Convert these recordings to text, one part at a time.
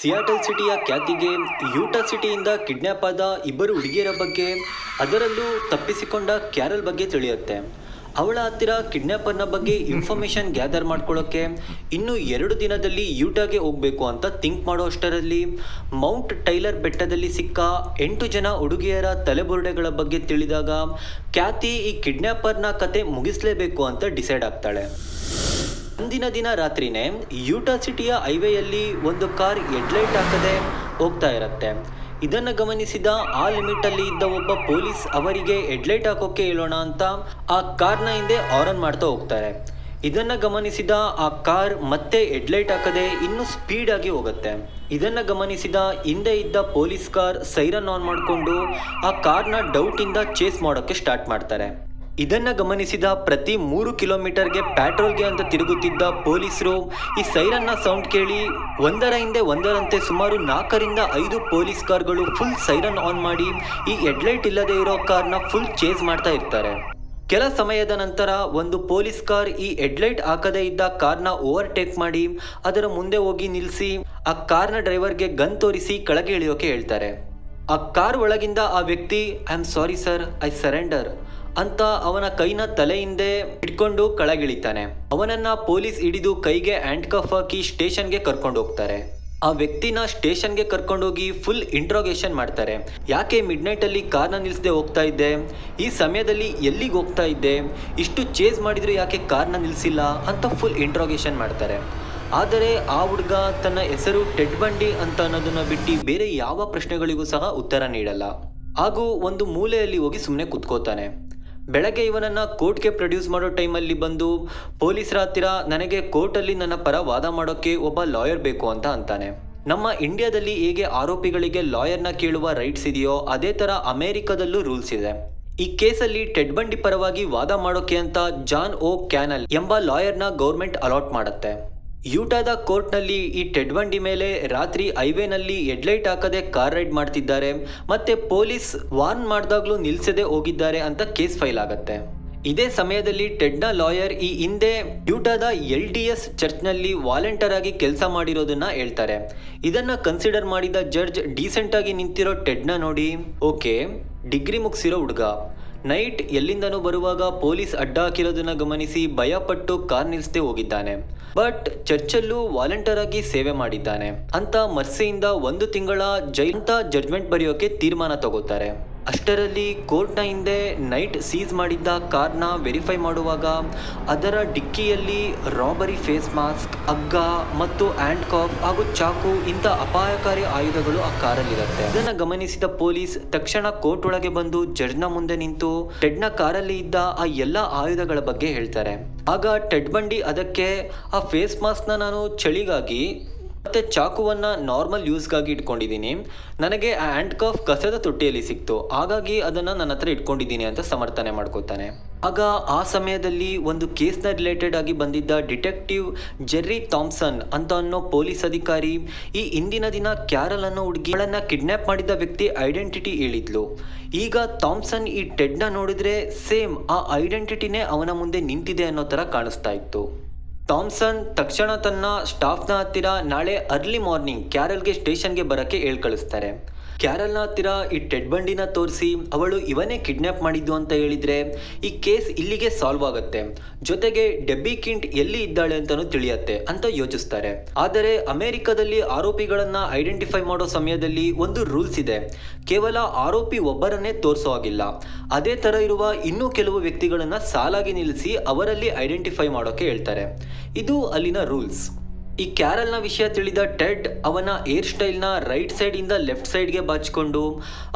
Seattle ಸಿಟಿಯ ಖ್ಯಾತಿಗೆ ಯೂಟಾ ಸಿಟಿಯಿಂದ kidnap ಆದ ಇಬ್ಬರು ಹುಡುಗಿಯರ ಬಗ್ಗೆ, ಅದರಲ್ಲೂ ತಪ್ಪಿಸಿಕೊಂಡ ಕ್ಯಾರಲ್ ಬಗ್ಗೆ ತಿಳಿಯುತ್ತೆ. ಅವಳ ಹತ್ತಿರ ಕಿಡ್ನ್ಯಾಪರ್ನ ಬಗ್ಗೆ ಇನ್ಫಾರ್ಮೇಷನ್ ಗ್ಯಾದರ್ ಮಾಡ್ಕೊಳ್ಳೋಕ್ಕೆ ಇನ್ನು 2 ದಿನದಲ್ಲಿ ಯೂಟಾಗೆ ಹೋಗಬೇಕು ಅಂತ ಥಿಂಕ್ ಮಾಡೋ ಅಷ್ಟರಲ್ಲಿ ಮೌಂಟ್ ಟೈಲರ್ ಬೆಟ್ಟದಲ್ಲಿ ಸಿಕ್ಕ 8 ಜನ ಹುಡುಗಿಯರ ತಲೆಬುರುಡೆಗಳ ಬಗ್ಗೆ ತಿಳಿದಾಗ ಖ್ಯಾತಿ ಈ ಕಿಡ್ನ್ಯಾಪರ್ನ ಕತೆ ಮುಗಿಸಲೇಬೇಕು ಅಂತ ಡಿಸೈಡ್ ಆಗ್ತಾಳೆ. ಅಂದಿನ ದಿನ ರಾತ್ರಿನೇ ಯೂಟಾ ಸಿಟಿಯ ಹೈವೇಯಲ್ಲಿ ಒಂದು ಕಾರ್ ಹೆಡ್ಲೈಟ್ ಹಾಕದೆ ಹೋಗ್ತಾ ಇರುತ್ತೆ. ಇದನ್ನು ಗಮನಿಸಿದ ಆ ಲಿಮಿಟಲ್ಲಿ ಇದ್ದ ಒಬ್ಬ ಪೊಲೀಸ್ ಅವರಿಗೆ ಹೆಡ್ಲೈಟ್ ಹಾಕೋಕೆ ಹೇಳೋಣ ಅಂತ ಆ ಕಾರ್ನ ಹಿಂದೆ ಹಾರನ್ ಮಾಡ್ತಾ ಹೋಗ್ತಾರೆ. ಇದನ್ನು ಗಮನಿಸಿದ ಆ ಕಾರ್ ಮತ್ತೆ ಹೆಡ್ಲೈಟ್ ಹಾಕದೆ ಇನ್ನೂ ಸ್ಪೀಡ್ ಆಗಿ ಹೋಗುತ್ತೆ. ಇದನ್ನು ಗಮನಿಸಿದ ಹಿಂದೆ ಇದ್ದ ಪೊಲೀಸ್ ಕಾರ್ ಸೈರನ್ ಆನ್ ಮಾಡಿಕೊಂಡು ಆ ಕಾರ್ನ ಡೌಟಿಂದ ಚೇಸ್ ಮಾಡೋಕ್ಕೆ ಸ್ಟಾರ್ಟ್ ಮಾಡ್ತಾರೆ. ಇದನ್ನ ಗಮನಿಸಿದ ಪ್ರತಿ 3 ಕಿಲೋಮೀಟರ್ಗೆ ಪ್ಯಾಟ್ರೋಲ್ಗೆ ಅಂತ ತಿರುಗುತ್ತಿದ್ದ ಪೊಲೀಸರು ಈ ಸೈರನ್ನ ಸೌಂಡ್ ಕೇಳಿ ಒಂದರ ಹಿಂದೆ ಒಂದರಂತೆ ಸುಮಾರು 4 ರಿಂದ 5 ಪೊಲೀಸ್ ಕಾರ್ಗಳು ಫುಲ್ ಸೈರನ್ ಆನ್ ಮಾಡಿ ಈ ಹೆಡ್ಲೈಟ್ ಇಲ್ಲದೆ ಇರೋ ಕಾರ್ನ ಫುಲ್ ಚೇಸ್ ಮಾಡ್ತಾ ಇರ್ತಾರೆ. ಕೆಲ ಸಮಯದ ನಂತರ ಒಂದು ಪೊಲೀಸ್ ಕಾರ್ ಈ ಹೆಡ್ಲೈಟ್ ಹಾಕದೇ ಇದ್ದ ಕಾರ್ನ ಓವರ್ಟೇಕ್ ಮಾಡಿ ಅದರ ಮುಂದೆ ಹೋಗಿ ನಿಲ್ಲಿಸಿ ಆ ಕಾರ್ನ ಡ್ರೈವರ್ಗೆ ಗನ್ ತೋರಿಸಿ ಕೆಳಗೆ ಇಳಿಯೋಕೆ ಹೇಳ್ತಾರೆ. ಆ ಕಾರ್ ಒಳಗಿಂದ ಆ ವ್ಯಕ್ತಿ I am sorry sir, I surrender ಅಂತ ಅವನ ಕೈನ ತಲೆ ಹಿಂದೆ ಹಿಡ್ಕೊಂಡು ಕೆಳಗಿಳಿತಾನೆ. ಅವನನ್ನ ಪೊಲೀಸ್ ಹಿಡಿದು ಕೈಗೆ ಹ್ಯಾಂಡ್ ಕಫ್ ಹಾಕಿ ಸ್ಟೇಷನ್ಗೆ ಕರ್ಕೊಂಡು ಹೋಗ್ತಾರೆ. ಆ ವ್ಯಕ್ತಿನ ಸ್ಟೇಷನ್ಗೆ ಕರ್ಕೊಂಡೋಗಿ ಫುಲ್ ಇಂಟ್ರೋಗೇಷನ್ ಮಾಡ್ತಾರೆ. ಯಾಕೆ ಮಿಡ್ ನೈಟ್ ಅಲ್ಲಿ ಕಾರ್ನ ನಿಲ್ಲಿಸದೆ ಹೋಗ್ತಾ ಇದ್ದೆ, ಈ ಸಮಯದಲ್ಲಿ ಎಲ್ಲಿಗೆ ಹೋಗ್ತಾ ಇದ್ದೆ, ಇಷ್ಟು ಚೇಸ್ ಮಾಡಿದ್ರು ಯಾಕೆ ಕಾರ್ನ ನಿಲ್ಲಿಸಿಲ್ಲ ಅಂತ ಫುಲ್ ಇಂಟ್ರೋಗೇಷನ್ ಮಾಡ್ತಾರೆ. ಆದರೆ ಆ ಹುಡುಗ ತನ್ನ ಹೆಸರು ಟೆಡ್ ಬಂಡಿ ಅಂತ ಅನ್ನೋದನ್ನ ಬಿಟ್ಟು ಬೇರೆ ಯಾವ ಪ್ರಶ್ನೆಗಳಿಗೂ ಸಹ ಉತ್ತರ ನೀಡಲ್ಲ. ಹಾಗೂ ಒಂದು ಮೂಲೆಯಲ್ಲಿ ಹೋಗಿ ಸುಮ್ಮನೆ ಕುತ್ಕೋತಾನೆ. ಬೆಳಗ್ಗೆ ಇವನನ್ನು ಕೋರ್ಟ್ಗೆ ಪ್ರೊಡ್ಯೂಸ್ ಮಾಡೋ ಟೈಮಲ್ಲಿ ಬಂದು ಪೊಲೀಸರ ಹತ್ತಿರ ನನಗೆ ಕೋರ್ಟಲ್ಲಿ ನನ್ನ ಪರ ವಾದ ಮಾಡೋಕ್ಕೆ ಒಬ್ಬ ಲಾಯರ್ ಬೇಕು ಅಂತ ಅಂತಾನೆ. ನಮ್ಮ ಇಂಡಿಯಾದಲ್ಲಿ ಹೇಗೆ ಆರೋಪಿಗಳಿಗೆ ಲಾಯರ್ನ ಕೇಳುವ ರೈಟ್ಸ್ ಇದೆಯೋ ಅದೇ ಥರ ಅಮೆರಿಕದಲ್ಲೂ ರೂಲ್ಸ್ ಇದೆ. ಈ ಕೇಸಲ್ಲಿ ಟೆಡ್ ಬಂಡಿ ಪರವಾಗಿ ವಾದ ಮಾಡೋಕ್ಕೆ ಅಂತ ಜಾನ್ ಓ ಕ್ಯಾನಲ್ ಎಂಬ ಲಾಯರ್ನ ಗೌರ್ಮೆಂಟ್ ಅಲಾಟ್ ಮಾಡುತ್ತೆ. ಯೂಟಾದ ಕೋರ್ಟ್ನಲ್ಲಿ ಈ ಟೆಡ್ ಬಂಡಿ ಮೇಲೆ ರಾತ್ರಿ ಹೈವೇನಲ್ಲಿ ಹೆಡ್ಲೈಟ್ ಹಾಕದೆ ಕಾರ್ ರೈಡ್ ಮಾಡ್ತಿದ್ದಾರೆ ಮತ್ತೆ ಪೊಲೀಸ್ ವಾರ್ನ್ ಮಾಡಿದಾಗ್ಲೂ ನಿಲ್ಸದೆ ಹೋಗಿದ್ದಾರೆ ಅಂತ ಕೇಸ್ ಫೈಲ್ ಆಗುತ್ತೆ. ಇದೇ ಸಮಯದಲ್ಲಿ ಟೆಡ್ನ ಲಾಯರ್ ಈ ಹಿಂದೆ ಯೂಟಾದ LDS ಚರ್ಚ್ನಲ್ಲಿ ವಾಲಂಟಿಯರ್ ಆಗಿ ಕೆಲಸ ಮಾಡಿರೋದನ್ನ ಹೇಳ್ತಾರೆ. ಇದನ್ನ ಕನ್ಸಿಡರ್ ಮಾಡಿದ ಜಡ್ಜ್ ಡೀಸೆಂಟ್ ಆಗಿ ನಿಂತಿರೋ ಟೆಡ್ನ ನೋಡಿ, ಓಕೆ ಡಿಗ್ರಿ ಮುಗಿಸಿರೋ ಹುಡುಗ, ನೈಟ್ ಎಲ್ಲಿಂದನೂ ಬರುವಾಗ ಪೊಲೀಸ್ ಅಡ್ಡ ಹಾಕಿರೋದನ್ನ ಗಮನಿಸಿ ಭಯಪಟ್ಟು ಕಾರ್ ನಿಲ್ಲಿಸದೆ ಹೋಗಿದ್ದಾನೆ, ಬಟ್ ಚರ್ಚಲ್ಲೂ ವಾಲಂಟಿಯರ್ ಆಗಿ ಸೇವೆ ಮಾಡಿದ್ದಾನೆ ಅಂತ ಮರ್ಸಿಯಿಂದ 1 ತಿಂಗಳ ಜೈಲ್ ಅಂತ ಜಡ್ಜ್ಮೆಂಟ್ ಬರೆಯೋಕೆ ತೀರ್ಮಾನ ತಗೋತಾರೆ. ಅಷ್ಟರಲ್ಲಿ ಕೋರ್ಟ್ನ ಹಿಂದೆ ನೈಟ್ ಸೀಸ್ ಮಾಡಿದ್ದ ಕಾರ್ನ ವೆರಿಫೈ ಮಾಡುವಾಗ ಅದರ ಡಿಕ್ಕಿಯಲ್ಲಿ ರಾಬರಿ ಫೇಸ್ ಮಾಸ್ಕ್, ಹಗ್ಗ ಮತ್ತು ಹ್ಯಾಂಡ್ ಕಾಫ್ ಹಾಗೂ ಚಾಕು ಇಂಥ ಅಪಾಯಕಾರಿ ಆಯುಧಗಳು ಆ ಕಾರಲ್ಲಿರುತ್ತೆ. ಇದನ್ನು ಗಮನಿಸಿದ ಪೊಲೀಸ್ ತಕ್ಷಣ ಕೋರ್ಟ್ ಒಳಗೆ ಬಂದು ಜಡ್ಜ್ನ ಮುಂದೆ ನಿಂತು ಟೆಡ್ನ ಕಾರಲ್ಲಿ ಇದ್ದ ಆ ಎಲ್ಲ ಆಯುಧಗಳ ಬಗ್ಗೆ ಹೇಳ್ತಾರೆ. ಆಗ ಟೆಡ್ ಬಂಡಿ ಅದಕ್ಕೆ ಆ ಫೇಸ್ ಮಾಸ್ಕ್ನ ನಾನು ಚಳಿಗಾಗಿ ಮತ್ತು ಚಾಕುವನ್ನು ನಾರ್ಮಲ್ ಯೂಸ್ಗಾಗಿ ಇಟ್ಕೊಂಡಿದ್ದೀನಿ, ನನಗೆ ಆ ಹ್ಯಾಂಡ್ ಕಾಫ್ ಕಸದ ತೊಟ್ಟಿಯಲ್ಲಿ ಸಿಕ್ತು, ಹಾಗಾಗಿ ಅದನ್ನು ನನ್ನ ಹತ್ರ ಇಟ್ಕೊಂಡಿದ್ದೀನಿ ಅಂತ ಸಮರ್ಥನೆ ಮಾಡ್ಕೋತಾನೆ. ಆಗ ಆ ಸಮಯದಲ್ಲಿ ಒಂದು ಕೇಸ್ನ ರಿಲೇಟೆಡ್ ಆಗಿ ಬಂದಿದ್ದ ಡಿಟೆಕ್ಟಿವ್ ಜೆರ್ರಿ ಥಾಮ್ಸನ್ ಅಂತ ಅನ್ನೋ ಪೊಲೀಸ್ ಅಧಿಕಾರಿ ಈ ಹಿಂದಿನ ದಿನ ಕ್ಯಾರಲ್ ಅನ್ನೋ ಹುಡುಗಿಗಳನ್ನ ಕಿಡ್ನ್ಯಾಪ್ ಮಾಡಿದ ವ್ಯಕ್ತಿ ಐಡೆಂಟಿಟಿ ಹೇಳಿದ್ಲು. ಈಗ ಥಾಮ್ಸನ್ ಈ ಟೆಡ್ನ ನೋಡಿದ್ರೆ ಸೇಮ್ ಆ ಐಡೆಂಟಿಟಿನೇ ಅವನ ಮುಂದೆ ನಿಂತಿದೆ ಅನ್ನೋ ಥರ ಕಾಣಿಸ್ತಾ ಇತ್ತು. ಥಾಮ್ಸನ್ ತಕ್ಷಣ ತನ್ನ ಸ್ಟಾಫ್ನ ಹತ್ತಿರ ನಾಳೆ ಅರ್ಲಿ ಮಾರ್ನಿಂಗ್ ಕ್ಯಾರಲ್ಗೆ ಸ್ಟೇಷನ್ಗೆ ಬರೋಕ್ಕೆ ಕಳಿಸ್ತಾರೆ. ಕ್ಯಾರಲ್ನ ಹತ್ತಿರ ಈ ಟೆಡ್ ಬಂಡಿನ ತೋರಿಸಿ ಅವಳು ಇವನೇ ಕಿಡ್ನ್ಯಾಪ್ ಮಾಡಿದ್ದು ಅಂತ ಹೇಳಿದರೆ ಈ ಕೇಸ್ ಇಲ್ಲಿಗೆ ಸಾಲ್ವ್ ಆಗುತ್ತೆ, ಜೊತೆಗೆ ಡೆಬ್ಬಿ ಕಿಂಟ್ ಎಲ್ಲಿ ಇದ್ದಾಳೆ ಅಂತಲೂ ತಿಳಿಯತ್ತೆ ಅಂತ ಯೋಚಿಸ್ತಾರೆ. ಆದರೆ ಅಮೆರಿಕದಲ್ಲಿ ಆರೋಪಿಗಳನ್ನು ಐಡೆಂಟಿಫೈ ಮಾಡೋ ಸಮಯದಲ್ಲಿ ಒಂದು ರೂಲ್ಸ್ ಇದೆ, ಕೇವಲ ಆರೋಪಿ ಒಬ್ಬರನ್ನೇ ತೋರಿಸೋ ಹಾಗಿಲ್ಲ. ಅದೇ ಥರ ಇರುವ ಇನ್ನೂ ಕೆಲವು ವ್ಯಕ್ತಿಗಳನ್ನು ಸಾಲಾಗಿ ನಿಲ್ಲಿಸಿ ಅವರಲ್ಲಿ ಐಡೆಂಟಿಫೈ ಮಾಡೋಕ್ಕೆ ಹೇಳ್ತಾರೆ. ಇದು ಅಲ್ಲಿನ ರೂಲ್ಸ್. ಈ ಕ್ಯಾರಲ್ನ ವಿಷಯ ತಿಳಿದ ಟೆಡ್ ಅವನ ಹೇರ್ ಸ್ಟೈಲ್ನ ರೈಟ್ ಸೈಡಿಂದ ಲೆಫ್ಟ್ ಸೈಡ್ಗೆ ಬಾಚಿಕೊಂಡು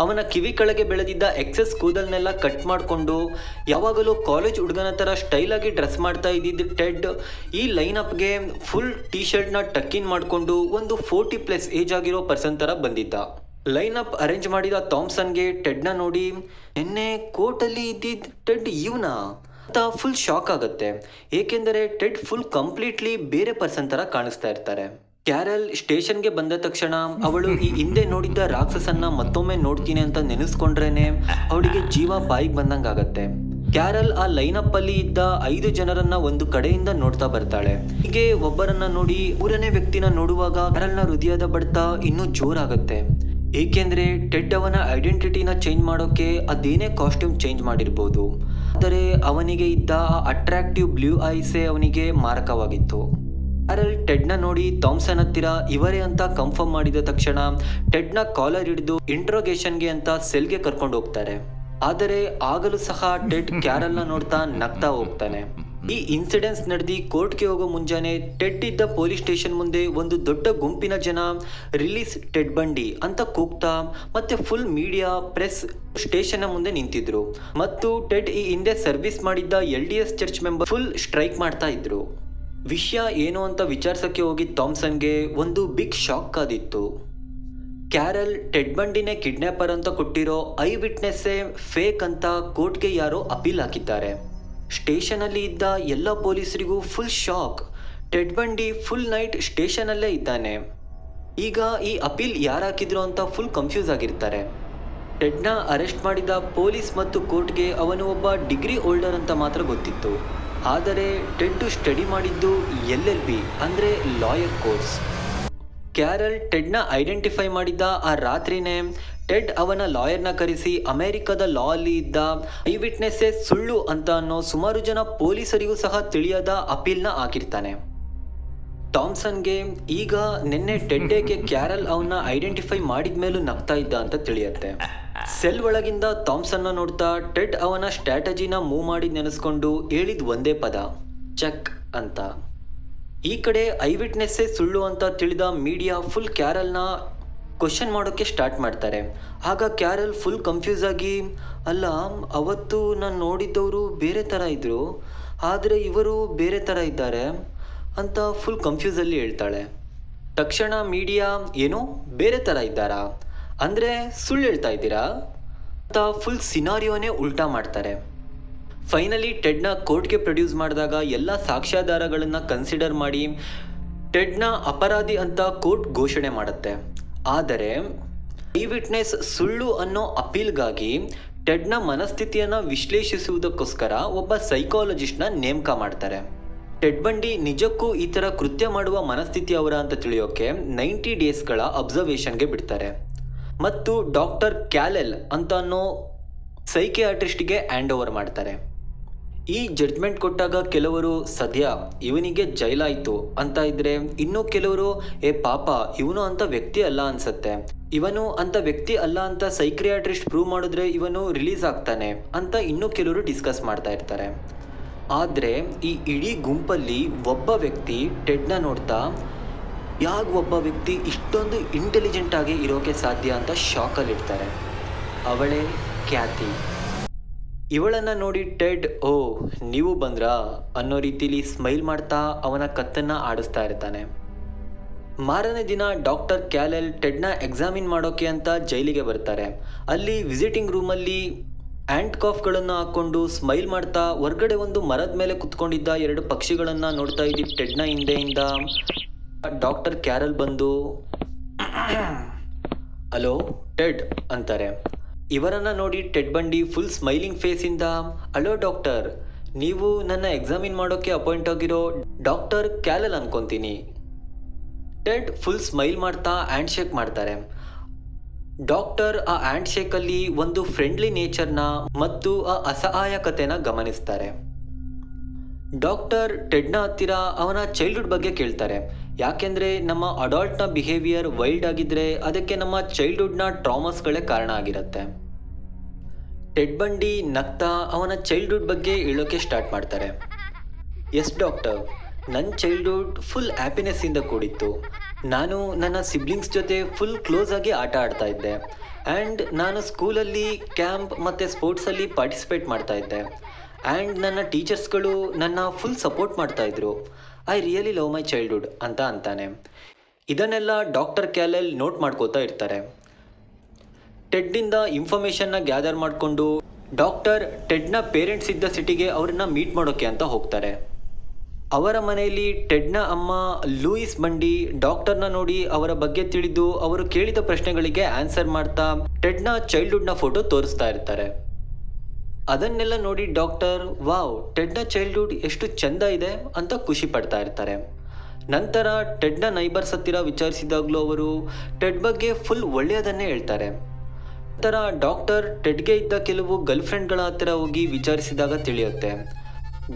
ಅವನ ಕಿವಿ ಕೆಳಗೆ ಬೆಳೆದಿದ್ದ ಎಕ್ಸೆಸ್ ಕೂದಲನ್ನೆಲ್ಲ ಕಟ್ ಮಾಡಿಕೊಂಡು ಯಾವಾಗಲೂ ಕಾಲೇಜ್ ಹುಡುಗನ ಥರ ಸ್ಟೈಲಾಗಿ ಡ್ರೆಸ್ ಮಾಡ್ತಾ ಇದ್ದಿದ್ದ ಟೆಡ್ ಈ ಲೈನಪ್ಗೆ ಫುಲ್ ಟೀ ಶರ್ಟ್ನ ಟಕ್ಕಿನ್ ಮಾಡಿಕೊಂಡು ಒಂದು 40+ ಏಜ್ ಆಗಿರೋ ಪರ್ಸನ್ ಥರ ಬಂದಿದ್ದ. ಲೈನಪ್ ಅರೇಂಜ್ ಮಾಡಿದ ಥಾಮ್ಸನ್ಗೆ ಟೆಡ್ನ ನೋಡಿ ನಿನ್ನೆ ಕೋರ್ಟಲ್ಲಿ ಇದ್ದಿದ್ದ ಟೆಡ್ ಇವನಾ ಅಂತ ಫುಲ್ ಶಾಕ್ ಆಗುತ್ತೆ, ಏಕೆಂದರೆ ಟೆಡ್ ಫುಲ್ ಕಂಪ್ಲೀಟ್ಲಿ ಬೇರೆ ಪರ್ಸನ್ ಥರ ಕಾಣಿಸ್ತಾ ಇರ್ತಾರೆ. ಕ್ಯಾರಲ್ ಸ್ಟೇಷನ್ಗೆ ಬಂದ ತಕ್ಷಣ ಅವಳು ಈ ಹಿಂದೆ ನೋಡಿದ್ದ ರಾಕ್ಷಸನ್ನ ಮತ್ತೊಮ್ಮೆ ನೋಡ್ತೀನಿ ಅಂತ ನೆನೆಸ್ಕೊಂಡ್ರೇನೆ ಅವಳಿಗೆ ಜೀವ ಬಾಯಿಗೆ ಬಂದಂಗಾಗತ್ತೆ. ಕ್ಯಾರಲ್ ಆ ಲೈನಪ್ ಅಲ್ಲಿ ಇದ್ದ 5 ಜನರನ್ನ ಒಂದು ಕಡೆಯಿಂದ ನೋಡ್ತಾ ಬರ್ತಾಳೆ. ಹೀಗೆ ಒಬ್ಬರನ್ನ ನೋಡಿ 3ನೇ ವ್ಯಕ್ತಿನ ನೋಡುವಾಗ ಕ್ಯಾರಲ್ನ ಹೃದಯದ ಬಡಿತ ಇನ್ನೂ ಜೋರಾಗುತ್ತೆ. ಏಕೆಂದ್ರೆ ಟೆಡ್ ಅವನ ಐಡೆಂಟಿಟಿನ ಚೇಂಜ್ ಮಾಡೋಕೆ ಅದೇನೇ ಕಾಸ್ಟ್ಯೂಮ್ ಚೇಂಜ್ ಮಾಡಿರ್ಬೋದು, ಆದರೆ ಅವನಿಗೆ ಇದ್ದ ಅಟ್ರಾಕ್ಟಿವ್ ಬ್ಲೂ ಐಸೇ ಅವನಿಗೆ ಮಾರಕವಾಗಿತ್ತು. ಕ್ಯಾರಲ್ ಟೆಡ್ನ ನೋಡಿ ಥಾಮ್ಸನ್ ಹತ್ತಿರ ಇವರೇ ಅಂತ ಕನ್ಫರ್ಮ್ ಮಾಡಿದ ತಕ್ಷಣ ಟೆಡ್ನ ಕಾಲರ್ ಹಿಡಿದು ಇಂಟ್ರೋಗೇಷನ್ಗೆ ಅಂತ ಸೆಲ್ಗೆ ಕರ್ಕೊಂಡು ಹೋಗ್ತಾರೆ. ಆದರೆ ಆಗಲೂ ಸಹ ಟೆಡ್ ಕ್ಯಾರಲ್ನ ನೋಡ್ತಾ ನಗ್ತಾ ಹೋಗ್ತಾನೆ. ಈ ಇನ್ಸಿಡೆನ್ಸ್ ನಡೆದಿ ಕೋರ್ಟ್ಗೆ ಹೋಗೋ ಮುಂಜಾನೆ ಟೆಡ್ ಇದ್ದ ಪೊಲೀಸ್ ಸ್ಟೇಷನ್ ಮುಂದೆ ಒಂದು ದೊಡ್ಡ ಗುಂಪಿನ ಜನ ರಿಲೀಸ್ ಟೆಡ್ ಬಂಡಿ ಅಂತ ಕೂಗ್ತಾ ಮತ್ತೆ ಫುಲ್ ಮೀಡಿಯಾ ಪ್ರೆಸ್ ಸ್ಟೇಷನ್ ಮುಂದೆ ನಿಂತಿದ್ರು. ಮತ್ತು ಟೆಡ್ ಈ ಹಿಂದೆ ಸರ್ವಿಸ್ ಮಾಡಿದ್ದ LDS church member full strike ಮಾಡ್ತಾ ಇದ್ರು. ವಿಷಯ ಏನು ಅಂತ ವಿಚಾರಿಸಕ್ಕೆ ಹೋಗಿದ್ದ ಥಾಮ್ಸನ್ಗೆ ಒಂದು ಬಿಗ್ ಶಾಕ್ ಕಾದಿತ್ತು. ಕ್ಯಾರಲ್ ಟೆಡ್ ಬಂಡಿನೇ ಕಿಡ್ನ್ಯಾಪರ್ ಅಂತ ಕೊಟ್ಟಿರೋ ಐ ವಿಟ್ನೆಸ್ಸೇ ಫೇಕ್ ಅಂತ ಕೋರ್ಟ್ಗೆ ಯಾರೋ ಅಪೀಲ್ ಹಾಕಿದ್ದಾರೆ. ಸ್ಟೇಷನಲ್ಲಿ ಇದ್ದ ಎಲ್ಲ ಪೊಲೀಸರಿಗೂ ಫುಲ್ ಶಾಕ್. ಟೆಡ್ ಬಂಡಿ ಫುಲ್ ನೈಟ್ ಸ್ಟೇಷನಲ್ಲೇ ಇದ್ದಾನೆ. ಈಗ ಈ ಅಪೀಲ್ ಯಾರು ಹಾಕಿದ್ರು ಅಂತ ಫುಲ್ ಕನ್ಫ್ಯೂಸ್ ಆಗಿರ್ತಾರೆ. ಟೆಡ್ನ ಅರೆಸ್ಟ್ ಮಾಡಿದ ಪೊಲೀಸ್ ಮತ್ತು ಕೋರ್ಟ್ಗೆ ಅವನು ಒಬ್ಬ ಡಿಗ್ರಿ ಹೋಲ್ಡರ್ ಅಂತ ಮಾತ್ರ ಗೊತ್ತಿತ್ತು. ಆದರೆ ಟೆಡ್ ಸ್ಟಡಿ ಮಾಡಿದ್ದು LLB ಅಂದರೆ ಲಾಯರ್ ಕೋರ್ಸ್. ಕ್ಯಾರಲ್ ಟೆಡ್ನ ಐಡೆಂಟಿಫೈ ಮಾಡಿದ್ದ ಆ ರಾತ್ರಿನೇ ಟೆಡ್ ಅವನ ಲಾಯರ್ನ ಕರೆಸಿ ಅಮೆರಿಕದ ಲಾ ಅಲ್ಲಿ ಇದ್ದ ಐ ವಿಟ್ನೆಸ್ಸೇ ಸುಳ್ಳು ಅಂತ ಅನ್ನೋ ಸುಮಾರು ಜನ ಪೊಲೀಸರಿಗೂ ಸಹ ತಿಳಿಯದ ಅಪೀಲ್ನ ಹಾಕಿರ್ತಾನೆ. ಥಾಮ್ಸನ್ಗೆ ಈಗ ನಿನ್ನೆ ಟೆಡ್ ಏಕೆ ಕ್ಯಾರಲ್ ಅವನ್ನ ಐಡೆಂಟಿಫೈ ಮಾಡಿದ ಮೇಲೂ ನಗ್ತಾ ಇದ್ದ ಅಂತ ತಿಳಿಯುತ್ತೆ. ಸೆಲ್ ಒಳಗಿಂದ ಥಾಮ್ಸನ್ನ ನೋಡ್ತಾ ಟೆಡ್ ಅವನ ಸ್ಟ್ರಾಟಜಿನ ಮೂವ್ ಮಾಡಿ ನೆನೆಸ್ಕೊಂಡು ಹೇಳಿದ ಒಂದೇ ಪದ, ಚೆಕ್ ಅಂತ. ಈ ಕಡೆ ಐ ವಿಟ್ನೆಸ್ಸೇ ಸುಳ್ಳು ಅಂತ ತಿಳಿದ ಮೀಡಿಯಾ ಫುಲ್ ಕ್ಯಾರಲ್ನ ಕ್ವಶನ್ ಮಾಡೋಕ್ಕೆ ಸ್ಟಾರ್ಟ್ ಮಾಡ್ತಾರೆ. ಆಗ ಕ್ಯಾರಲ್ ಫುಲ್ ಕನ್ಫ್ಯೂಸ್ ಆಗಿ, ಅಲ್ಲ ಅವತ್ತು ನಾನು ನೋಡಿದ್ದವರು ಬೇರೆ ಥರ ಇದ್ದರು, ಆದರೆ ಇವರು ಬೇರೆ ಥರ ಇದ್ದಾರೆ ಅಂತ ಫುಲ್ ಕನ್ಫ್ಯೂಸಲ್ಲಿ ಹೇಳ್ತಾಳೆ. ತಕ್ಷಣ ಮೀಡಿಯಾ, ಏನು ಬೇರೆ ಥರ ಇದ್ದಾರಾ ಅಂದರೆ ಸುಳ್ಳು ಹೇಳ್ತಾ ಇದ್ದೀರಾ ಅಂತ ಫುಲ್ ಸಿನಾರಿಯೋನೇ ಉಲ್ಟಾ ಮಾಡ್ತಾರೆ. ಫೈನಲಿ ಟೆಡ್ನ ಕೋರ್ಟ್ಗೆ ಪ್ರೊಡ್ಯೂಸ್ ಮಾಡಿದಾಗ ಎಲ್ಲ ಸಾಕ್ಷ್ಯಾಧಾರಗಳನ್ನು ಕನ್ಸಿಡರ್ ಮಾಡಿ ಟೆಡ್ನ ಅಪರಾಧಿ ಅಂತ ಕೋರ್ಟ್ ಘೋಷಣೆ ಮಾಡುತ್ತೆ. ಆದರೆ ಐ ವಿಟ್ನೆಸ್ ಸುಳ್ಳು ಅನ್ನೋ ಅಪೀಲ್ಗಾಗಿ ಟೆಡ್ನ ಮನಸ್ಥಿತಿಯನ್ನು ವಿಶ್ಲೇಷಿಸುವುದಕ್ಕೋಸ್ಕರ ಒಬ್ಬ ಸೈಕಾಲಜಿಸ್ಟ್ನ ನೇಮಕ ಮಾಡ್ತಾರೆ. ಟೆಡ್ ಬಂಡಿ ನಿಜಕ್ಕೂ ಈ ಥರ ಕೃತ್ಯ ಮಾಡುವ ಮನಸ್ಥಿತಿ ಅವರ ಅಂತ ತಿಳಿಯೋಕೆ 90 ಡೇಸ್ಗಳ ಅಬ್ಸರ್ವೇಷನ್ಗೆ ಬಿಡ್ತಾರೆ. ಮತ್ತು ಡಾಕ್ಟರ್ ಕ್ಯಾಲೆಲ್ ಅಂತ ಅನ್ನೋ ಸೈಕಿಯಾಟ್ರಿಸ್ಟ್ಗೆ ಹ್ಯಾಂಡ್ ಓವರ್ ಮಾಡ್ತಾರೆ. ಈ ಜಡ್ಜ್ಮೆಂಟ್ ಕೊಟ್ಟಾಗ ಕೆಲವರು ಸದ್ಯ ಇವನಿಗೆ ಜೈಲಾಯಿತು ಅಂತ ಇದ್ರೆ, ಇನ್ನೂ ಕೆಲವರು ಪಾಪ ಇವನು ಅಂತ ವ್ಯಕ್ತಿ ಅಲ್ಲ ಅನ್ಸತ್ತೆ, ಇವನು ಅಂತ ವ್ಯಕ್ತಿ ಅಲ್ಲ ಅಂತ ಸೈಕ್ರಿಯಾಟ್ರಿಸ್ಟ್ ಪ್ರೂವ್ ಮಾಡಿದ್ರೆ ಇವನು ರಿಲೀಸ್ ಆಗ್ತಾನೆ ಅಂತ ಇನ್ನೂ ಕೆಲವರು ಡಿಸ್ಕಸ್ ಮಾಡ್ತಾ ಇರ್ತಾರೆ. ಆದರೆ ಈ ಇಡೀ ಗುಂಪಲ್ಲಿ ಒಬ್ಬ ವ್ಯಕ್ತಿ ಟೆಡ್ನ ನೋಡ್ತಾ ಯಾಕೆ ಒಬ್ಬ ವ್ಯಕ್ತಿ ಇಷ್ಟೊಂದು ಇಂಟೆಲಿಜೆಂಟ್ ಆಗಿ ಇರೋಕೆ ಸಾಧ್ಯ ಅಂತ ಶಾಕಲ್ಲಿರ್ತಾರೆ. ಅವಳೇ ಕ್ಯಾಥಿ. ಇವಳನ್ನು ನೋಡಿ ಟೆಡ್, ಓ ನೀವು ಬಂದ್ರಾ ಅನ್ನೋ ರೀತಿಲಿ ಸ್ಮೈಲ್ ಮಾಡ್ತಾ ಅವನ ಕತ್ತನ್ನು ಆಡಿಸ್ತಾ ಇರ್ತಾನೆ. ಮಾರನೇ ದಿನ ಡಾಕ್ಟರ್ ಕ್ಯಾಲೆಲ್ ಟೆಡ್ನ ಎಕ್ಸಾಮಿನ್ ಮಾಡೋಕೆ ಅಂತ ಜೈಲಿಗೆ ಬರ್ತಾರೆ. ಅಲ್ಲಿ ವಿಸಿಟಿಂಗ್ ರೂಮಲ್ಲಿ ಆ್ಯಂಟ್ ಕಾಫ್ಗಳನ್ನು ಹಾಕ್ಕೊಂಡು ಸ್ಮೈಲ್ ಮಾಡ್ತಾ ಹೊರ್ಗಡೆ ಒಂದು ಮರದ ಮೇಲೆ ಕುತ್ಕೊಂಡಿದ್ದ 2 ಪಕ್ಷಿಗಳನ್ನು ನೋಡ್ತಾ ಇದ್ದ ಟೆಡ್ನ ಹಿಂದೆಯಿಂದ ಡಾಕ್ಟರ್ ಕ್ಯಾರಲ್ ಬಂದು, ಹಲೋ ಟೆಡ್ ಅಂತಾರೆ. ಇವರನ್ನು ನೋಡಿ ಟೆಡ್ ಬಂಡಿ ಫುಲ್ ಸ್ಮೈಲಿಂಗ್ ಫೇಸಿಂದ, ಹಲೋ ಡಾಕ್ಟರ್, ನೀವು ನನ್ನ ಎಕ್ಸಾಮಿನ್ ಮಾಡೋಕ್ಕೆ ಅಪಾಯಿಂಟ್ ಆಗಿರೋ ಡಾಕ್ಟರ್ ಕ್ಯಾಲೆಲ್ ಅನ್ಕೊತೀನಿ. ಟೆಡ್ ಫುಲ್ ಸ್ಮೈಲ್ ಮಾಡ್ತಾ ಹ್ಯಾಂಡ್ ಶೇಕ್ ಮಾಡ್ತಾರೆ. ಡಾಕ್ಟರ್ ಆ ಹ್ಯಾಂಡ್ ಶೇಕಲ್ಲಿ ಒಂದು ಫ್ರೆಂಡ್ಲಿ ನೇಚರ್ನ ಮತ್ತು ಆ ಅಸಹಾಯಕತೆನ ಗಮನಿಸ್ತಾರೆ. ಡಾಕ್ಟರ್ ಟೆಡ್ನ ಹತ್ತಿರ ಅವನ ಚೈಲ್ಡ್ಹುಡ್ ಬಗ್ಗೆ ಕೇಳ್ತಾರೆ. ಯಾಕೆಂದರೆ ನಮ್ಮ ಅಡಾಲ್ಟ್ನ ಬಿಹೇವಿಯರ್ ವೈಲ್ಡ್ ಆಗಿದ್ರೆ ಅದಕ್ಕೆ ನಮ್ಮ ಚೈಲ್ಡ್ಹುಡ್ನ ಟ್ರಾಮಾಸ್ಗಳೇ ಕಾರಣ ಆಗಿರುತ್ತೆ. ಟೆಡ್ ಬಂಡಿ ನಗ್ತಾ ಅವನ ಚೈಲ್ಡ್ಹುಡ್ ಬಗ್ಗೆ ಹೇಳೋಕೆ ಸ್ಟಾರ್ಟ್ ಮಾಡ್ತಾರೆ. ಎಸ್ ಡಾಕ್ಟರ್, ನನ್ನ ಚೈಲ್ಡ್ಹುಡ್ ಫುಲ್ ಹ್ಯಾಪಿನೆಸ್ಸಿಂದ ಕೂಡಿತ್ತು. ನಾನು ನನ್ನ ಸಿಬ್ಲಿಂಗ್ಸ್ ಜೊತೆ ಫುಲ್ ಕ್ಲೋಸ್ ಆಗಿ ಆಟ ಆಡ್ತಾ ಇದ್ದೆ. ಆ್ಯಂಡ್ ನಾನು ಸ್ಕೂಲಲ್ಲಿ ಕ್ಯಾಂಪ್ ಮತ್ತು ಸ್ಪೋರ್ಟ್ಸಲ್ಲಿ ಪಾರ್ಟಿಸಿಪೇಟ್ ಮಾಡ್ತಾ ಇದ್ದೆ. ಆ್ಯಂಡ್ ನನ್ನ ಟೀಚರ್ಸ್ಗಳು ನನ್ನ ಫುಲ್ ಸಪೋರ್ಟ್ ಮಾಡ್ತಾಯಿದ್ರು. I really love my childhood ಅಂತ ಅಂತಾನೆ. ಇದನ್ನೆಲ್ಲ ಡಾಕ್ಟರ್ ಕ್ಯಾಲೆಲ್ ನೋಟ್ ಮಾಡ್ಕೋತಾ ಇರ್ತಾರೆ. ಟೆಡ್ನಿಂದ ಇನ್ಫಾರ್ಮೇಷನ್ನ ಗ್ಯಾದರ್ ಮಾಡಿಕೊಂಡು ಡಾಕ್ಟರ್ ಟೆಡ್ನ ಪೇರೆಂಟ್ಸ್ ಇದ್ದ ಸಿಟಿಗೆ ಅವ್ರನ್ನ ಮೀಟ್ ಮಾಡೋಕ್ಕೆ ಅಂತ ಹೋಗ್ತಾರೆ. ಅವರ ಮನೆಯಲ್ಲಿ ಟೆಡ್ನ ಅಮ್ಮ ಲೂಯಿಸ್ ಬಂಡಿ ಡಾಕ್ಟರ್ನ ನೋಡಿ ಅವರ ಬಗ್ಗೆ ತಿಳಿದು ಅವರು ಕೇಳಿದ ಪ್ರಶ್ನೆಗಳಿಗೆ ಆನ್ಸರ್ ಮಾಡ್ತಾ ಟೆಡ್ನ ಚೈಲ್ಡ್ಹುಡ್ನ ಫೋಟೋ ತೋರಿಸ್ತಾ ಇರ್ತಾರೆ. ಅದನ್ನೆಲ್ಲ ನೋಡಿ ಡಾಕ್ಟರ್ ವಾವ್ ಟೆಡ್ನ ಚೈಲ್ಡ್ಹುಡ್ ಎಷ್ಟು ಚೆಂದ ಇದೆ ಅಂತ ಖುಷಿ ಪಡ್ತಾ ಇರ್ತಾರೆ. ನಂತರ ಟೆಡ್ನ ನೈಬರ್ಸ್ ಹತ್ತಿರ ವಿಚಾರಿಸಿದಾಗಲೂ ಅವರು ಟೆಡ್ ಬಗ್ಗೆ ಫುಲ್ ಒಳ್ಳೆಯದನ್ನೇ ಹೇಳ್ತಾರೆ. ನಂತರ ಡಾಕ್ಟರ್ ಟೆಡ್ಗೆ ಇದ್ದ ಕೆಲವು ಗರ್ಲ್ ಫ್ರೆಂಡ್ಗಳ ಹತ್ತಿರ ಹೋಗಿ ವಿಚಾರಿಸಿದಾಗ ತಿಳಿಯುತ್ತೆ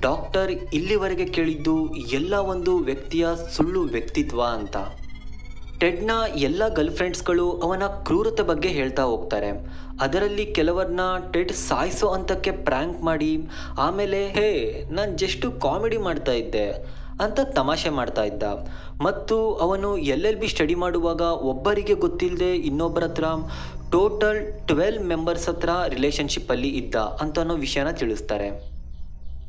ಡಾಕ್ಟರ್ ಇಲ್ಲಿವರೆಗೆ ಕೇಳಿದ್ದು ಎಲ್ಲ ಒಂದು ವ್ಯಕ್ತಿಯ ಸುಳ್ಳು ವ್ಯಕ್ತಿತ್ವ ಅಂತ. ಟೆಡ್ನ ಎಲ್ಲ ಗರ್ಲ್ ಫ್ರೆಂಡ್ಸ್ಗಳು ಅವನ ಕ್ರೂರತೆ ಬಗ್ಗೆ ಹೇಳ್ತಾ ಹೋಗ್ತಾರೆ. ಅದರಲ್ಲಿ ಕೆಲವರನ್ನ ಟೆಡ್ ಸಾಯಿಸೋ ಹಂತಕ್ಕೆ ಪ್ರ್ಯಾಂಕ್ ಮಾಡಿ ಆಮೇಲೆ ಹೇ ನಾನು ಜಸ್ಟ್ ಕಾಮಿಡಿ ಮಾಡ್ತಾ ಇದ್ದೆ ಅಂತ ತಮಾಷೆ ಮಾಡ್ತಾ ಇದ್ದ. ಮತ್ತು ಅವನು LLB ಸ್ಟಡಿ ಮಾಡುವಾಗ ಒಬ್ಬರಿಗೆ ಗೊತ್ತಿಲ್ಲದೆ ಇನ್ನೊಬ್ಬರ ಹತ್ರ ಟೋಟಲ್ 12 ಮೆಂಬರ್ಸ್ ಹತ್ರ ರಿಲೇಷನ್ಶಿಪ್ಪಲ್ಲಿ ಇದ್ದ ಅಂತ ಅನ್ನೋ ವಿಷಯನ ತಿಳಿಸ್ತಾರೆ.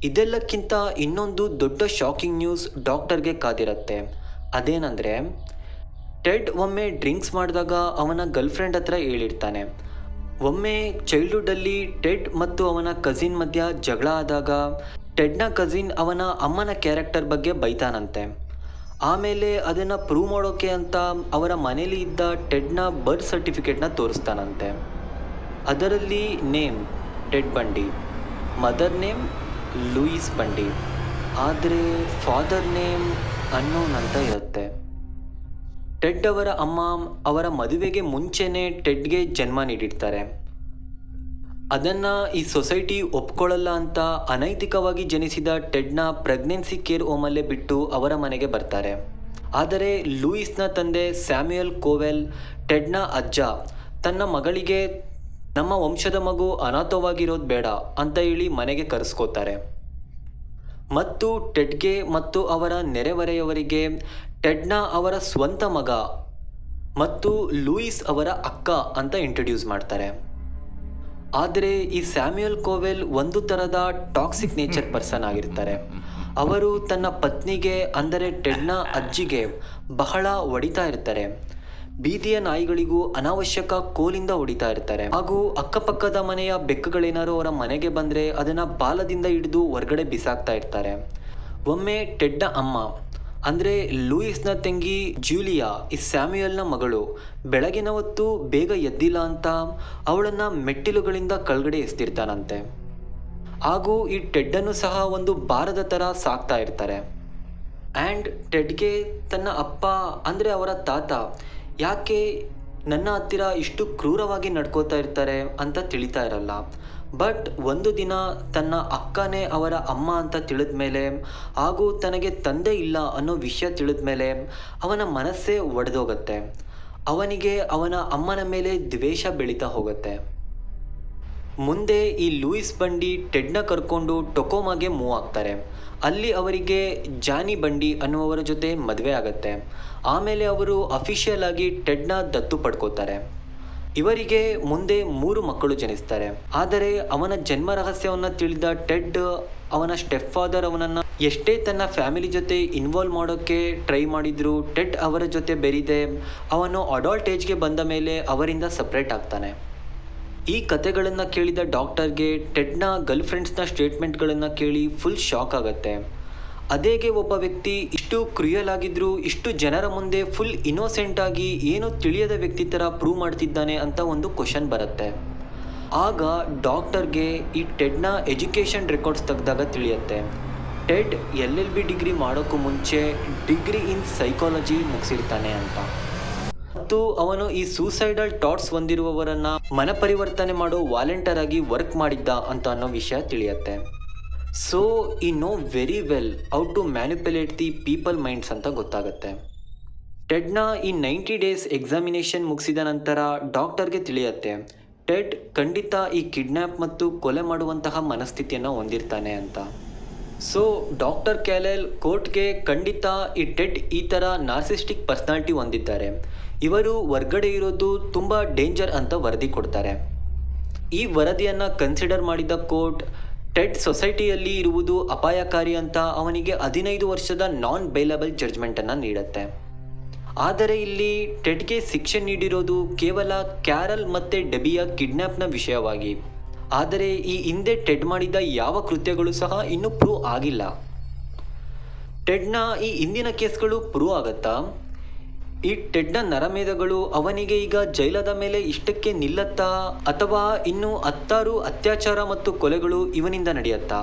ಇದೆಲ್ಲಕ್ಕಿಂತ ಇನ್ನೊಂದು ದೊಡ್ಡ ಶಾಕಿಂಗ್ ನ್ಯೂಸ್ ಡಾಕ್ಟರ್ಗೆ ಕಾದಿರುತ್ತೆ. ಅದೇನೆಂದರೆ ಟೆಡ್ ಒಮ್ಮೆ ಡ್ರಿಂಕ್ಸ್ ಮಾಡಿದಾಗ ಅವನ ಗರ್ಲ್ ಫ್ರೆಂಡ್ ಹತ್ರ ಹೇಳಿರ್ತಾನೆ. ಒಮ್ಮೆ ಚೈಲ್ಡ್ಹುಡ್ಡಲ್ಲಿ ಟೆಡ್ ಮತ್ತು ಅವನ ಕಸಿನ್ ಮಧ್ಯ ಜಗಳ ಆದಾಗ ಟೆಡ್ನ ಕಸಿನ್ ಅವನ ಅಮ್ಮನ ಕ್ಯಾರೆಕ್ಟರ್ ಬಗ್ಗೆ ಬೈತಾನಂತೆ. ಆಮೇಲೆ ಅದನ್ನು ಪ್ರೂವ್ ಮಾಡೋಕ್ಕೆ ಅಂತ ಅವರ ಮನೇಲಿ ಇದ್ದ ಟೆಡ್ನ ಬರ್ತ್ ಸರ್ಟಿಫಿಕೇಟ್ನ ತೋರಿಸ್ತಾನಂತೆ. ಅದರಲ್ಲಿ ನೇಮ್ ಟೆಡ್ ಬಂಡಿ, ಮದರ್ ನೇಮ್ ಲೂಯಿಸ್ ಬಂಡಿ, ಆದರೆ ಫಾದರ್ ನೇಮ್ ಅನ್ನೋನ್ ಅಂತ ಇರುತ್ತೆ. ಟೆಡ್ ಅವರ ಅಮ್ಮ ಅವರ ಮದುವೆಗೆ ಮುಂಚೆನೇ ಟೆಡ್ಗೆ ಜನ್ಮ ನೀಡಿರ್ತಾರೆ. ಅದನ್ನು ಈ ಸೊಸೈಟಿ ಒಪ್ಕೊಳ್ಳಲ್ಲ ಅಂತ ಅನೈತಿಕವಾಗಿ ಜನಿಸಿದ ಟೆಡ್ನ ಪ್ರೆಗ್ನೆನ್ಸಿ ಕೇರ್ ಹೋಮಲ್ಲೇ ಬಿಟ್ಟು ಅವರ ಮನೆಗೆ ಬರ್ತಾರೆ. ಆದರೆ ಲೂಯಿಸ್ನ ತಂದೆ ಸ್ಯಾಮ್ಯುಯಲ್ ಕೋವೆಲ್ ಟೆಡ್ನ ಅಜ್ಜ ತನ್ನ ಮಗಳಿಗೆ ನಮ್ಮ ವಂಶದ ಮಗು ಅನಾಥವಾಗಿರೋದು ಬೇಡ ಅಂತ ಹೇಳಿ ಮನೆಗೆ ಕರೆಸ್ಕೋತಾರೆ. ಮತ್ತು ಟೆಡ್ಗೆ ಮತ್ತು ಅವರ ನೆರೆಹೊರೆಯವರಿಗೆ ಟೆಡ್ನ ಅವರ ಸ್ವಂತ ಮಗ ಮತ್ತು ಲೂಯಿಸ್ ಅವರ ಅಕ್ಕ ಅಂತ ಇಂಟ್ರೊಡ್ಯೂಸ್ ಮಾಡ್ತಾರೆ. ಆದರೆ ಈ ಸ್ಯಾಮ್ಯುಯಲ್ ಕೋವೆಲ್ ಒಂದು ಥರದ ಟಾಕ್ಸಿಕ್ ನೇಚರ್ ಪರ್ಸನ್ ಆಗಿರ್ತಾರೆ. ಅವರು ತನ್ನ ಪತ್ನಿಗೆ ಅಂದರೆ ಟೆಡ್ನ ಅಜ್ಜಿಗೆ ಬಹಳ ಹೊಡಿತಾ ಇರ್ತಾರೆ. ಬೀದಿಯ ನಾಯಿಗಳಿಗೂ ಅನಾವಶ್ಯಕ ಕೋಲಿಂದ ಹೊಡಿತಾ ಇರ್ತಾರೆ. ಹಾಗೂ ಅಕ್ಕಪಕ್ಕದ ಮನೆಯ ಬೆಕ್ಕುಗಳೇನಾರು ಅವರ ಮನೆಗೆ ಬಂದರೆ ಅದನ್ನು ಬಾಲದಿಂದ ಹಿಡಿದು ಹೊರಗಡೆ ಬಿಸಾಕ್ತಾ ಇರ್ತಾರೆ. ಒಮ್ಮೆ ಟೆಡ್ನ ಅಮ್ಮ ಅಂದರೆ ಲೂಯಿಸ್ನ ತಂಗಿ ಜೂಲಿಯಾ ಈ ಸ್ಯಾಮ್ಯುಯಲ್ನ ಮಗಳು ಬೆಳಗಿನ ಹೊತ್ತು ಬೇಗ ಎದ್ದಿಲ್ಲ ಅಂತ ಅವಳನ್ನು ಮೆಟ್ಟಿಲುಗಳಿಂದ ಕೆಳಗಡೆ ಎಸ್ತಿರ್ತಾನಂತೆ. ಹಾಗೂ ಈ ಟೆಡ್ಡನ್ನು ಸಹ ಒಂದು ಭಾರದ ಥರ ಸಾಕ್ತಾ ಇರ್ತಾರೆ. ಆ್ಯಂಡ್ ಟೆಡ್ಗೆ ತನ್ನ ಅಪ್ಪ ಅಂದರೆ ಅವರ ತಾತ ಯಾಕೆ ನನ್ನ ಹತ್ತಿರ ಇಷ್ಟು ಕ್ರೂರವಾಗಿ ನಡ್ಕೋತಾ ಇರ್ತಾರೆ ಅಂತ ತಿಳಿತಾ ಇರಲ್ಲ. ಬಟ್ ಒಂದು ದಿನ ತನ್ನ ಅಕ್ಕನೇ ಅವರ ಅಮ್ಮ ಅಂತ ತಿಳಿದ ಮೇಲೆ ಹಾಗೂ ತನಗೆ ತಂದೆ ಇಲ್ಲ ಅನ್ನೋ ವಿಷಯ ತಿಳಿದ ಮೇಲೆ ಅವನ ಮನಸ್ಸೇ ಒಡೆದೋಗುತ್ತೆ. ಅವನಿಗೆ ಅವನ ಅಮ್ಮನ ಮೇಲೆ ದ್ವೇಷ ಬೆಳೀತಾ ಹೋಗುತ್ತೆ. ಮುಂದೆ ಈ ಲೂಯಿಸ್ ಬಂಡಿ ಟೆಡ್ನ ಕರ್ಕೊಂಡು ಟೊಕೋಮಾಗೆ ಮೂವ್ ಆಗ್ತಾರೆ. ಅಲ್ಲಿ ಅವರಿಗೆ ಜಾನಿ ಬಂಡಿ ಅನ್ನುವವರ ಜೊತೆ ಮದುವೆ ಆಗುತ್ತೆ. ಆಮೇಲೆ ಅವರು ಅಫಿಷಿಯಲ್ ಆಗಿ ಟೆಡ್ನ ದತ್ತು ಪಡ್ಕೋತಾರೆ. ಇವರಿಗೆ ಮುಂದೆ 3 ಮಕ್ಕಳು ಜನಿಸ್ತಾರೆ. ಆದರೆ ಅವನ ಜನ್ಮ ರಹಸ್ಯವನ್ನು ತಿಳಿದ ಟೆಡ್ ಅವನ ಸ್ಟೆಪ್ ಫಾದರ್ ಅವನನ್ನು ಎಷ್ಟೇ ತನ್ನ ಫ್ಯಾಮಿಲಿ ಜೊತೆ ಇನ್ವಾಲ್ವ್ ಮಾಡೋಕ್ಕೆ ಟ್ರೈ ಮಾಡಿದ್ರು ಟೆಡ್ ಅವರ ಜೊತೆ ಬೆರೀದೆ ಅವನು ಅಡಾಲ್ಟ್ ಏಜ್ಗೆ ಬಂದ ಮೇಲೆ ಅವರಿಂದ ಸಪ್ರೇಟ್ ಆಗ್ತಾನೆ. ಈ ಕತೆಗಳನ್ನು ಕೇಳಿದ ಡಾಕ್ಟರ್ಗೆ ಟೆಡ್ನ ಗರ್ಲ್ ಫ್ರೆಂಡ್ಸ್ನ ಸ್ಟೇಟ್ಮೆಂಟ್ಗಳನ್ನು ಕೇಳಿ ಫುಲ್ ಶಾಕ್ ಆಗುತ್ತೆ. ಅದೇಗೆ ಒಬ್ಬ ವ್ಯಕ್ತಿ ಇಷ್ಟು ಕ್ರೂಯಲ್ ಆಗಿದ್ರು ಇಷ್ಟು ಜನರ ಮುಂದೆ ಫುಲ್ ಇನ್ನೋಸೆಂಟ್ ಆಗಿ ಏನೂ ತಿಳಿಯದ ವ್ಯಕ್ತಿ ಥರ ಪ್ರೂವ್ ಮಾಡ್ತಿದ್ದಾನೆ ಅಂತ ಒಂದು ಕ್ವಶನ್ ಬರುತ್ತೆ. ಆಗ ಡಾಕ್ಟರ್ಗೆ ಈ ಟೆಡ್ನ ಎಜುಕೇಷನ್ ರೆಕಾರ್ಡ್ಸ್ ತೆಗೆದಾಗ ತಿಳಿಯುತ್ತೆ ಟೆಡ್ LLB ಡಿಗ್ರಿ ಮಾಡೋಕ್ಕೂ ಮುಂಚೆ ಡಿಗ್ರಿ ಇನ್ ಸೈಕಾಲಜಿ ಮುಗಿಸಿರ್ತಾನೆ ಅಂತ. ಮತ್ತು ಅವನು ಈ ಸೂಸೈಡಲ್ ಥಾಟ್ಸ್ ಹೊಂದಿರುವವರನ್ನು ಮನಪರಿವರ್ತನೆ ಮಾಡೋ ವಾಲಂಟಿಯರ್ ಆಗಿ ವರ್ಕ್ ಮಾಡಿದ್ದ ಅಂತ ಅನ್ನೋ ವಿಷಯ ತಿಳಿಯುತ್ತೆ. ಸೊ ಈ know very well how to manipulate the people minds ಅಂತ ಗೊತ್ತಾಗುತ್ತೆ. ಟೆಡ್ನ ಈ 90 ಡೇಸ್ ಎಕ್ಸಾಮಿನೇಷನ್ ಮುಗಿಸಿದ ನಂತರ ಡಾಕ್ಟರ್ಗೆ ತಿಳಿಯುತ್ತೆ ಟೆಡ್ ಖಂಡಿತ ಈ ಕಿಡ್ನ್ಯಾಪ್ ಮತ್ತು ಕೊಲೆ ಮಾಡುವಂತಹ ಮನಸ್ಥಿತಿಯನ್ನು ಹೊಂದಿರ್ತಾನೆ ಅಂತ. ಸೊ ಡಾಕ್ಟರ್ ಕ್ಯಾಲೆಲ್ ಕೋರ್ಟ್ಗೆ ಖಂಡಿತ ಈ ಟೆಡ್ ಈ ಥರ ನಾರ್ಸಿಸ್ಟಿಕ್ ಪರ್ಸ್ನಾಲಿಟಿ ಹೊಂದಿದ್ದಾರೆ, ಇವರು ಹೊರ್ಗಡೆ ಇರೋದು ತುಂಬ ಡೇಂಜರ್ ಅಂತ ವರದಿ ಕೊಡ್ತಾರೆ. ಈ ವರದಿಯನ್ನು ಕನ್ಸಿಡರ್ ಮಾಡಿದ ಕೋರ್ಟ್ ಟೆಡ್ ಸೊಸೈಟಿಯಲ್ಲಿ ಇರುವುದು ಅಪಾಯಕಾರಿ ಅಂತ ಅವನಿಗೆ 15 ವರ್ಷದ ನಾನ್ ಬೈಲಬಲ್ ಜಡ್ಜ್ಮೆಂಟನ್ನು ನೀಡುತ್ತೆ. ಆದರೆ ಇಲ್ಲಿ ಟೆಡ್ಗೆ ಶಿಕ್ಷೆ ನೀಡಿರೋದು ಕೇವಲ ಕ್ಯಾರಲ್ ಮತ್ತು ಡೆಬಿಯ ಕಿಡ್ನ್ಯಾಪ್ನ ವಿಷಯವಾಗಿ. ಆದರೆ ಈ ಹಿಂದೆ ಟೆಡ್ ಮಾಡಿದ ಯಾವ ಕೃತ್ಯಗಳು ಸಹ ಇನ್ನೂ ಪ್ರೂವ್ ಆಗಿಲ್ಲ. ಟೆಡ್ನ ಈ ಹಿಂದಿನ ಕೇಸ್ಗಳು ಪ್ರೂವ್ ಆಗುತ್ತಾ? ಈ ಟೆಡ್ನ ನರಮೇಧಗಳು ಅವನಿಗೆ ಈಗ ಜೈಲದ ಮೇಲೆ ಇಷ್ಟಕ್ಕೆ ನಿಲ್ಲತ್ತಾ ಅಥವಾ ಇನ್ನು 16 ಅತ್ಯಾಚಾರ ಮತ್ತು ಕೊಲೆಗಳು ಇವನಿಂದ ನಡೆಯುತ್ತಾ?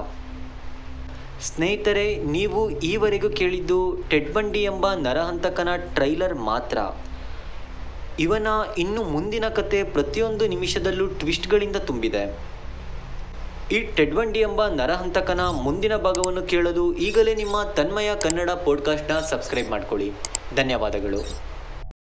ಸ್ನೇಹಿತರೆ, ನೀವು ಈವರೆಗೂ ಕೇಳಿದ್ದು ಟೆಡ್ ಬಂಡಿ ಎಂಬ ನರಹಂತಕನ ಟ್ರೈಲರ್ ಮಾತ್ರ. ಇವನ ಇನ್ನು ಮುಂದಿನ ಕತೆ ಪ್ರತಿಯೊಂದು ನಿಮಿಷದಲ್ಲೂ ಟ್ವಿಸ್ಟ್ಗಳಿಂದ ತುಂಬಿದೆ. ಈ ಟೆಡ್ ಬಂಡಿ ಎಂಬ ನರಹಂತಕನ ಮುಂದಿನ ಭಾಗವನ್ನು ಕೇಳಲು ಈಗಲೇ ನಿಮ್ಮ ತನ್ಮಯ ಕನ್ನಡ ಪಾಡ್ಕಾಸ್ಟ್ನ ಸಬ್ಸ್ಕ್ರೈಬ್ ಮಾಡ್ಕೊಳ್ಳಿ. ಧನ್ಯವಾದಗಳು.